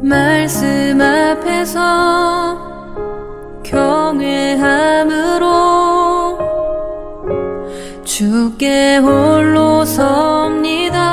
말씀 앞에서 경외함으로 주께 홀로 섭니다.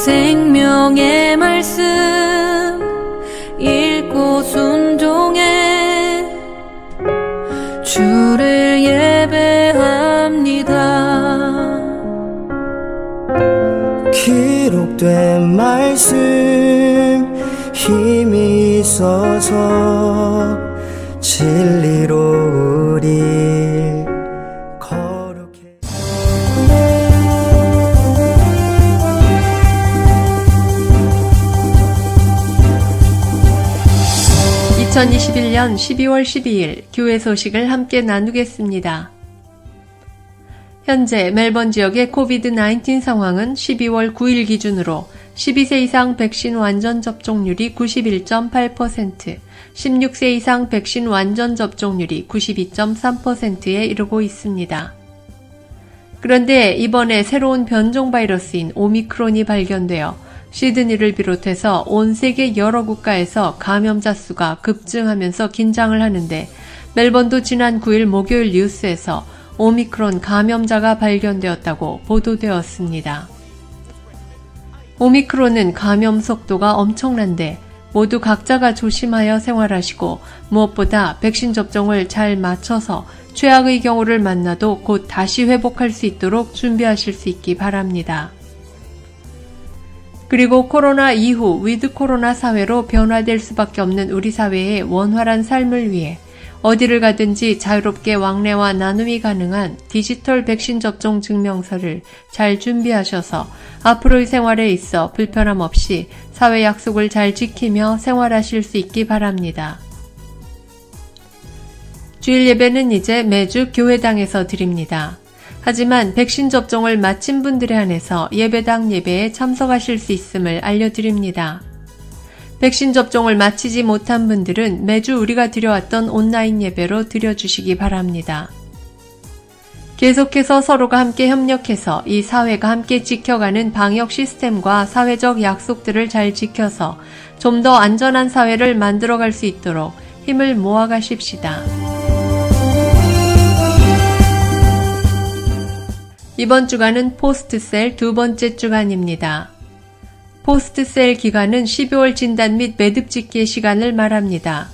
생명의 말씀 읽고 순종해 주를 예배합니다. 기록된 말씀 힘이 있어서 진리로 우리 거룩해. 2021년 12월 12일 교회 소식을 함께 나누겠습니다. 현재 멜번 지역의 코비드-19 상황은 12월 9일 기준으로 12세 이상 백신 완전 접종률이 91.8%, 16세 이상 백신 완전 접종률이 92.3%에 이르고 있습니다. 그런데 이번에 새로운 변종 바이러스인 오미크론이 발견되어 시드니를 비롯해서 온 세계 여러 국가에서 감염자 수가 급증하면서 긴장을 하는데 멜번도 지난 9일 목요일 뉴스에서 오미크론 감염자가 발견되었다고 보도되었습니다. 오미크론은 감염 속도가 엄청난데 모두 각자가 조심하여 생활하시고 무엇보다 백신 접종을 잘 맞춰서 최악의 경우를 만나도 곧 다시 회복할 수 있도록 준비하실 수 있기 바랍니다. 그리고 코로나 이후 위드 코로나 사회로 변화될 수밖에 없는 우리 사회의 원활한 삶을 위해 어디를 가든지 자유롭게 왕래와 나눔이 가능한 디지털 백신 접종 증명서를 잘 준비하셔서 앞으로의 생활에 있어 불편함 없이 사회 약속을 잘 지키며 생활하실 수 있기 바랍니다. 주일 예배는 이제 매주 교회당에서 드립니다. 하지만 백신 접종을 마친 분들에 한해서 예배당 예배에 참석하실 수 있음을 알려드립니다. 백신 접종을 마치지 못한 분들은 매주 우리가 드려왔던 온라인 예배로 드려주시기 바랍니다. 계속해서 서로가 함께 협력해서 이 사회가 함께 지켜가는 방역 시스템과 사회적 약속들을 잘 지켜서 좀 더 안전한 사회를 만들어갈 수 있도록 힘을 모아가십시다. 이번 주간은 포스트셀 두 번째 주간입니다. 포스트셀 기간은 12월 진단 및 매듭 짓기의 시간을 말합니다.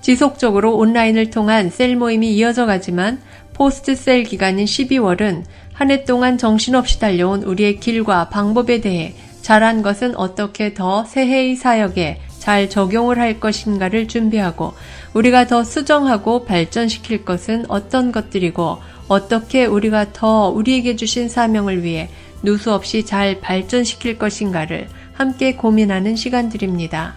지속적으로 온라인을 통한 셀 모임이 이어져 가지만 포스트셀 기간인 12월은 한 해 동안 정신없이 달려온 우리의 길과 방법에 대해 잘한 것은 어떻게 더 새해의 사역에 잘 적용을 할 것인가를 준비하고 우리가 더 수정하고 발전시킬 것은 어떤 것들이고 어떻게 우리가 더 우리에게 주신 사명을 위해 누수 없이 잘 발전시킬 것인가를 함께 고민하는 시간들입니다.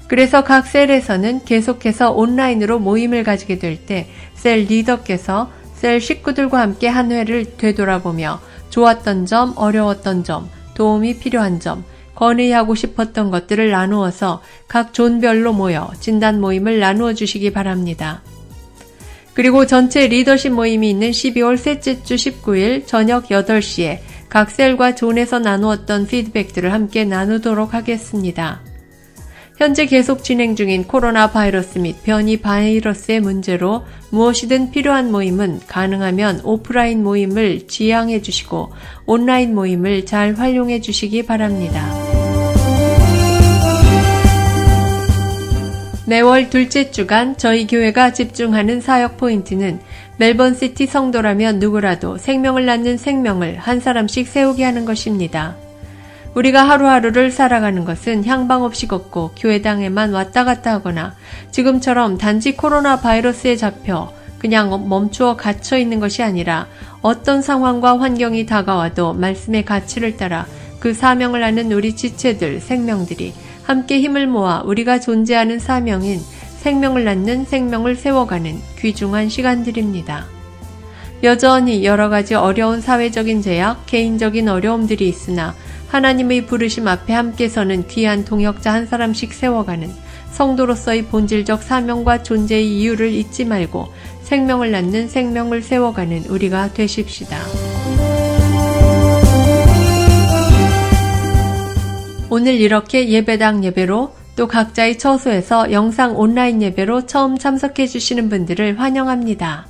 그래서 각 셀에서는 계속해서 온라인으로 모임을 가지게 될 때 셀 리더께서 셀 식구들과 함께 한 회를 되돌아보며 좋았던 점, 어려웠던 점, 도움이 필요한 점, 건의하고 싶었던 것들을 나누어서 각 존별로 모여 진단 모임을 나누어 주시기 바랍니다. 그리고 전체 리더십 모임이 있는 12월 셋째 주 19일 저녁 8시에 각 셀과 존에서 나누었던 피드백들을 함께 나누도록 하겠습니다. 현재 계속 진행 중인 코로나 바이러스 및 변이 바이러스의 문제로 무엇이든 필요한 모임은 가능하면 오프라인 모임을 지양해 주시고 온라인 모임을 잘 활용해 주시기 바랍니다. 매월 둘째 주간 저희 교회가 집중하는 사역 포인트는 멜번시티 성도라면 누구라도 생명을 낳는 생명을 한 사람씩 세우게 하는 것입니다. 우리가 하루하루를 살아가는 것은 향방 없이 걷고 교회당에만 왔다 갔다 하거나 지금처럼 단지 코로나 바이러스에 잡혀 그냥 멈추어 갇혀 있는 것이 아니라 어떤 상황과 환경이 다가와도 말씀의 가치를 따라 그 사명을 하는 우리 지체들, 생명들이 함께 힘을 모아 우리가 존재하는 사명인 생명을 낳는 생명을 세워가는 귀중한 시간들입니다. 여전히 여러 가지 어려운 사회적인 제약, 개인적인 어려움들이 있으나 하나님의 부르심 앞에 함께 서는 귀한 동역자 한 사람씩 세워가는 성도로서의 본질적 사명과 존재의 이유를 잊지 말고 생명을 낳는 생명을 세워가는 우리가 되십시다. 오늘 이렇게 예배당 예배로 또 각자의 처소에서 영상 온라인 예배로 처음 참석해 주시는 분들을 환영합니다.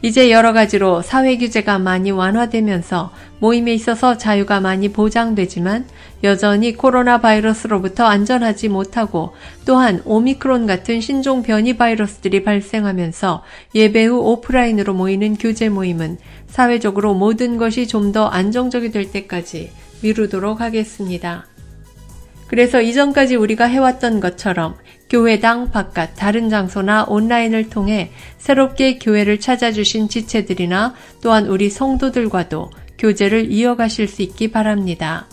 이제 여러 가지로 사회 규제가 많이 완화되면서 모임에 있어서 자유가 많이 보장되지만 여전히 코로나 바이러스로부터 안전하지 못하고 또한 오미크론 같은 신종 변이 바이러스들이 발생하면서 예배 후 오프라인으로 모이는 교제 모임은 사회적으로 모든 것이 좀 더 안정적이 될 때까지 미루도록 하겠습니다. 그래서 이전까지 우리가 해왔던 것처럼 교회당 바깥 다른 장소나 온라인을 통해 새롭게 교회를 찾아주신 지체들이나 또한 우리 성도들과도 교제를 이어가실 수 있기 바랍니다.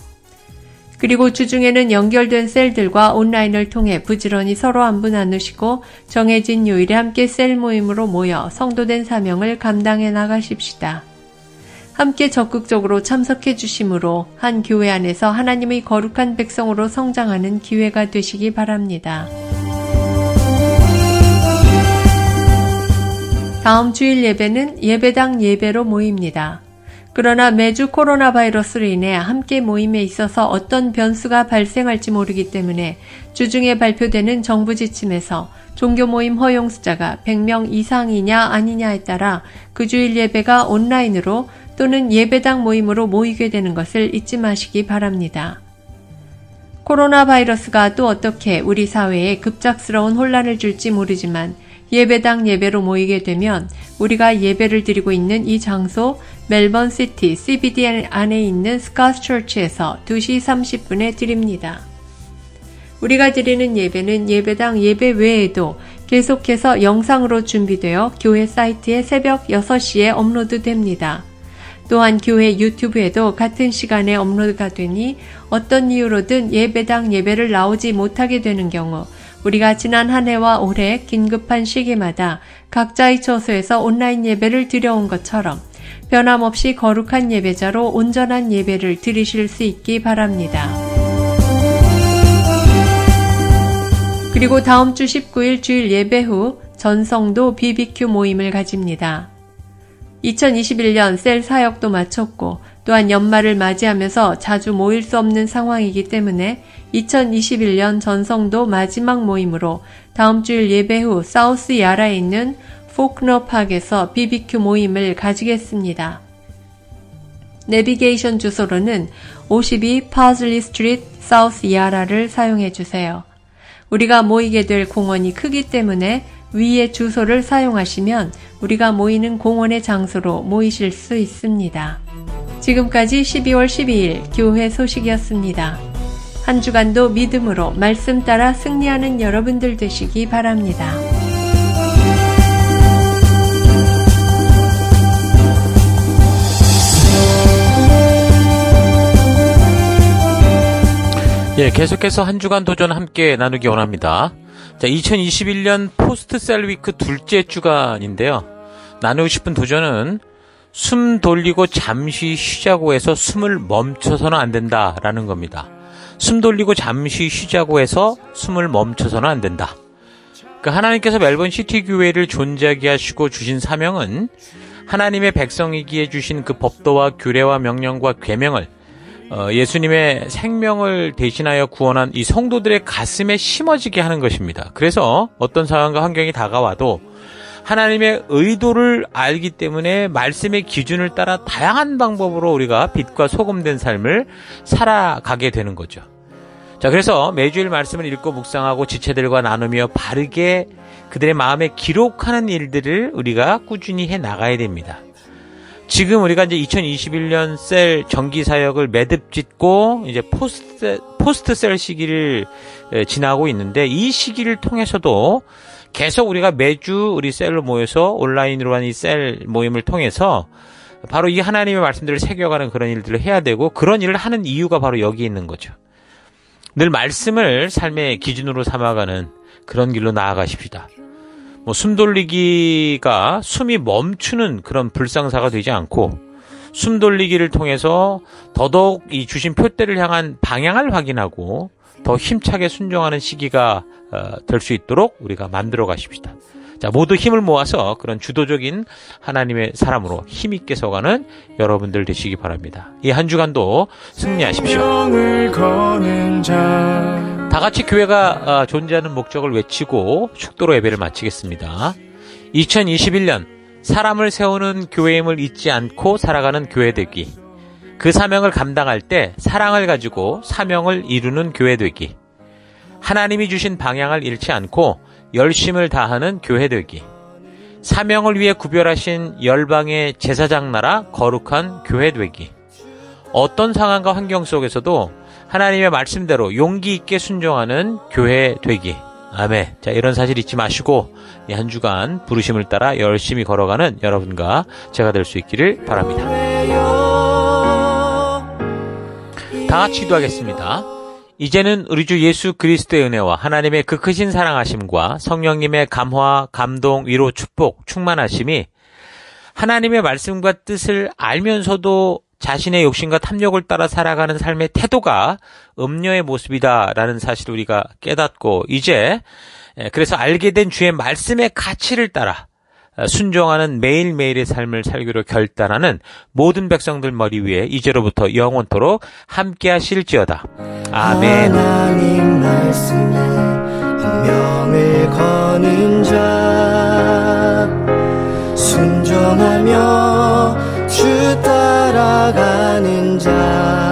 그리고 주중에는 연결된 셀들과 온라인을 통해 부지런히 서로 안부 나누시고 정해진 요일에 함께 셀 모임으로 모여 성도된 사명을 감당해 나가십시다. 함께 적극적으로 참석해 주심으로 한 교회 안에서 하나님의 거룩한 백성으로 성장하는 기회가 되시기 바랍니다. 다음 주일 예배는 예배당 예배로 모입니다. 그러나 매주 코로나 바이러스로 인해 함께 모임에 있어서 어떤 변수가 발생할지 모르기 때문에 주중에 발표되는 정부 지침에서 종교 모임 허용 숫자가 100명 이상이냐 아니냐에 따라 그 주일 예배가 온라인으로 또는 예배당 모임으로 모이게 되는 것을 잊지 마시기 바랍니다. 코로나 바이러스가 또 어떻게 우리 사회에 급작스러운 혼란을 줄지 모르지만 예배당 예배로 모이게 되면 우리가 예배를 드리고 있는 이 장소 멜번 시티 CBD 안에 있는 스카스 처치에서 2시 30분에 드립니다. 우리가 드리는 예배는 예배당 예배 외에도 계속해서 영상으로 준비되어 교회 사이트에 새벽 6시에 업로드됩니다. 또한 교회 유튜브에도 같은 시간에 업로드가 되니 어떤 이유로든 예배당 예배를 나오지 못하게 되는 경우 우리가 지난 한 해와 올해 긴급한 시기마다 각자의 처소에서 온라인 예배를 드려온 것처럼 변함없이 거룩한 예배자로 온전한 예배를 드리실 수 있기 바랍니다. 그리고 다음 주 19일 주일 예배 후 전성도 BBQ 모임을 가집니다. 2021년 셀 사역도 마쳤고 또한 연말을 맞이하면서 자주 모일 수 없는 상황이기 때문에 2021년 전성도 마지막 모임으로 다음 주일 예배 후 사우스 야라에 있는 포크너 팍에서 BBQ 모임을 가지겠습니다. 내비게이션 주소로는 52 파즐리 스트리트 사우스 야라를 사용해 주세요. 우리가 모이게 될 공원이 크기 때문에 위의 주소를 사용하시면 우리가 모이는 공원의 장소로 모이실 수 있습니다. 지금까지 12월 12일 교회 소식이었습니다. 한 주간도 믿음으로 말씀 따라 승리하는 여러분들 되시기 바랍니다. 계속해서 한 주간 도전 함께 나누기 원합니다. 자, 2021년 포스트 셀 위크 둘째 주간인데요. 나누고 싶은 도전은 숨 돌리고 잠시 쉬자고 해서 숨을 멈춰서는 안 된다라는 겁니다. 숨 돌리고 잠시 쉬자고 해서 숨을 멈춰서는 안 된다. 하나님께서 멜번 시티 교회를 존재하게 하시고 주신 사명은 하나님의 백성이기에 주신 그 법도와 규례와 명령과 계명을 예수님의 생명을 대신하여 구원한 이 성도들의 가슴에 심어지게 하는 것입니다. 그래서 어떤 상황과 환경이 다가와도 하나님의 의도를 알기 때문에 말씀의 기준을 따라 다양한 방법으로 우리가 빛과 소금된 삶을 살아가게 되는 거죠. 자, 그래서 매주일 말씀을 읽고 묵상하고 지체들과 나누며 바르게 그들의 마음에 기록하는 일들을 우리가 꾸준히 해 나가야 됩니다. 지금 우리가 이제 2021년 셀 정기 사역을 매듭 짓고 이제 포스트 셀 시기를 지나고 있는데 이 시기를 통해서도 계속 우리가 매주 우리 셀로 모여서 온라인으로 한 이 셀 모임을 통해서 바로 이 하나님의 말씀들을 새겨가는 그런 일들을 해야 되고 그런 일을 하는 이유가 바로 여기 있는 거죠. 늘 말씀을 삶의 기준으로 삼아가는 그런 길로 나아가십시다. 숨 돌리기가 숨이 멈추는 그런 불상사가 되지 않고 숨 돌리기를 통해서 더더욱 이 주신 표대를 향한 방향을 확인하고 더 힘차게 순종하는 시기가 될 수 있도록 우리가 만들어 가십시다. 자, 모두 힘을 모아서 그런 주도적인 하나님의 사람으로 힘있게 서가는 여러분들 되시기 바랍니다. 이 한 주간도 승리하십시오. 다 같이 교회가 존재하는 목적을 외치고 축도로 예배를 마치겠습니다. 2021년 사람을 세우는 교회임을 잊지 않고 살아가는 교회 되기. 그 사명을 감당할 때 사랑을 가지고 사명을 이루는 교회 되기. 하나님이 주신 방향을 잃지 않고 열심을 다하는 교회 되기. 사명을 위해 구별하신 열방의 제사장 나라 거룩한 교회 되기. 어떤 상황과 환경 속에서도 하나님의 말씀대로 용기 있게 순종하는 교회 되기. 아멘. 자, 이런 사실 잊지 마시고 이 한 주간 부르심을 따라 열심히 걸어가는 여러분과 제가 될 수 있기를 바랍니다. 다 같이 기도하겠습니다. 이제는 우리 주 예수 그리스도의 은혜와 하나님의 그 크신 사랑하심과 성령님의 감화, 감동, 위로, 축복, 충만하심이 하나님의 말씀과 뜻을 알면서도 자신의 욕심과 탐욕을 따라 살아가는 삶의 태도가 음녀의 모습이다라는 사실을 우리가 깨닫고 이제 그래서 알게 된 주의 말씀의 가치를 따라 순종하는 매일매일의 삶을 살기로 결단하는 모든 백성들 머리 위에 이제로부터 영원토록 함께 하실지어다. 아멘. 하나님 말씀에 운명을 거는 자 순종하며 주 따라가는 자